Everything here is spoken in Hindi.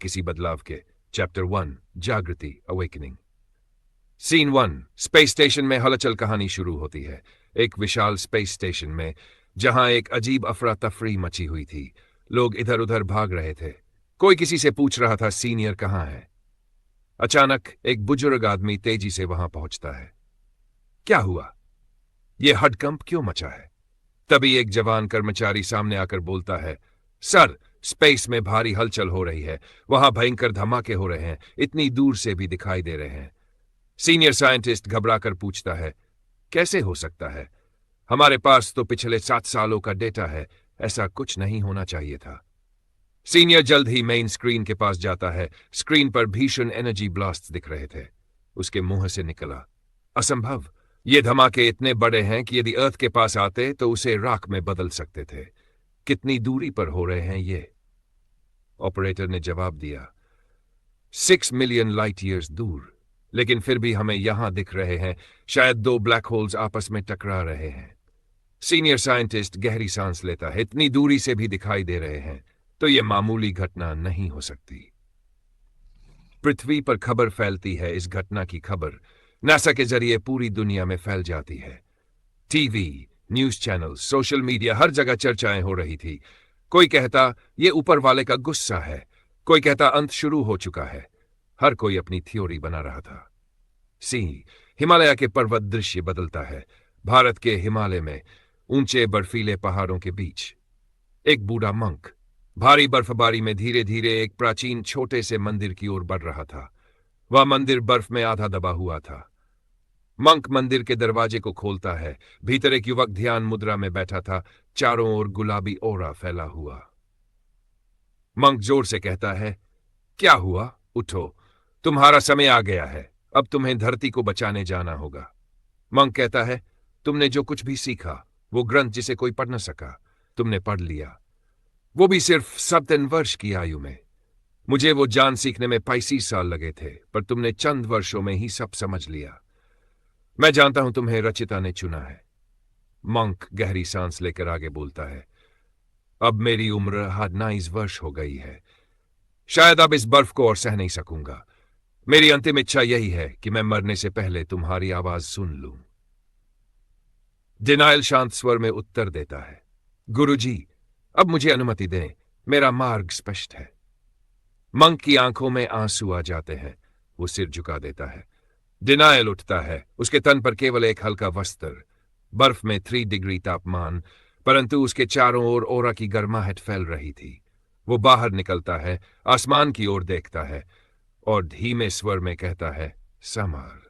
किसी बदलाव के। चैप्टर 1 जागृति अवेकनिंग। सीन 1 स्पेस स्टेशन में हलचल कहानी शुरू होती है। एक विशाल स्पेस स्टेशन में जहां एक अजीब अफरा तफरी मची हुई थी। लोग इधर उधर भाग रहे थे। कोई किसी से पूछ रहा था सीनियर कहाँ है। अचानक एक बुजुर्ग आदमी तेजी से वहां पहुंचता है। क्या हुआ? यह हडकंप क्यों मचा है? तभी एक जवान कर्मचारी सामने आकर बोलता है, सर, स्पेस में भारी हलचल हो रही है। वहां भयंकर धमाके हो रहे हैं, इतनी दूर से भी दिखाई दे रहे हैं। सीनियर साइंटिस्ट घबराकर पूछता है, कैसे हो सकता है? हमारे पास तो पिछले 7 सालों का डेटा है। ऐसा कुछ नहीं होना चाहिए था। सीनियर जल्द ही मेन स्क्रीन के पास जाता है। स्क्रीन पर भीषण एनर्जी ब्लास्ट दिख रहे थे। उसके मुंह से निकला, असंभव, ये धमाके इतने बड़े हैं कि यदि अर्थ के पास आते तो उसे राख में बदल सकते थे। कितनी दूरी पर हो रहे हैं ये? ऑपरेटर ने जवाब दिया, 6 मिलियन लाइट ईयर्स दूर। लेकिन फिर भी हमें यहां दिख रहे हैं। शायद 2 ब्लैक होल्स आपस में टकरा रहे हैं। सीनियर साइंटिस्ट गहरी सांस लेता है। इतनी दूरी से भी दिखाई दे रहे हैं तो यह मामूली घटना नहीं हो सकती। पृथ्वी पर खबर फैलती है। इस घटना की खबर नासा के जरिए पूरी दुनिया में फैल जाती है। TV, news channel, social media, हर जगह चर्चाएं हो रही थी। कोई कहता ये ऊपर वाले का गुस्सा है, कोई कहता अंत शुरू हो चुका है। हर कोई अपनी थ्योरी बना रहा था। हिमालय के पर्वत दृश्य बदलता है। भारत के हिमालय में ऊंचे बर्फीले पहाड़ों के बीच एक बूढ़ा मंक भारी बर्फबारी में धीरे धीरे एक प्राचीन छोटे से मंदिर की ओर बढ़ रहा था। वह मंदिर बर्फ में आधा दबा हुआ था। मंक मंदिर के दरवाजे को खोलता है। भीतर एक युवक ध्यान मुद्रा में बैठा था। चारों ओर गुलाबी ओरा फैला हुआ। मंक जोर से कहता है, क्या हुआ? उठो, तुम्हारा समय आ गया है। अब तुम्हें धरती को बचाने जाना होगा। मंक कहता है, तुमने जो कुछ भी सीखा, वो ग्रंथ जिसे कोई पढ़ न सका, तुमने पढ़ लिया, वो भी सिर्फ 7 वर्ष की आयु में। मुझे वो जान सीखने में 35 साल लगे थे, पर तुमने चंद वर्षों में ही सब समझ लिया। मैं जानता हूं तुम्हें रचिता ने चुना है। मंक गहरी सांस लेकर आगे बोलता है, अब मेरी उम्र 29 वर्ष हो गई है। शायद अब इस बर्फ को और सह नहीं सकूंगा। मेरी अंतिम इच्छा यही है कि मैं मरने से पहले तुम्हारी आवाज सुन लूं। डिनायल शांत स्वर में उत्तर देता है, गुरुजी, अब मुझे अनुमति दें, मेरा मार्ग स्पष्ट है। मंक की आंखों में आंसू आ जाते हैं। वो सिर झुका देता है। डिनायल उठता है। उसके तन पर केवल एक हल्का वस्त्र, बर्फ में 3 डिग्री तापमान, परंतु उसके चारों ओर ओरा की गर्माहट फैल रही थी। वो बाहर निकलता है, आसमान की ओर देखता है और धीमे स्वर में कहता है, समर।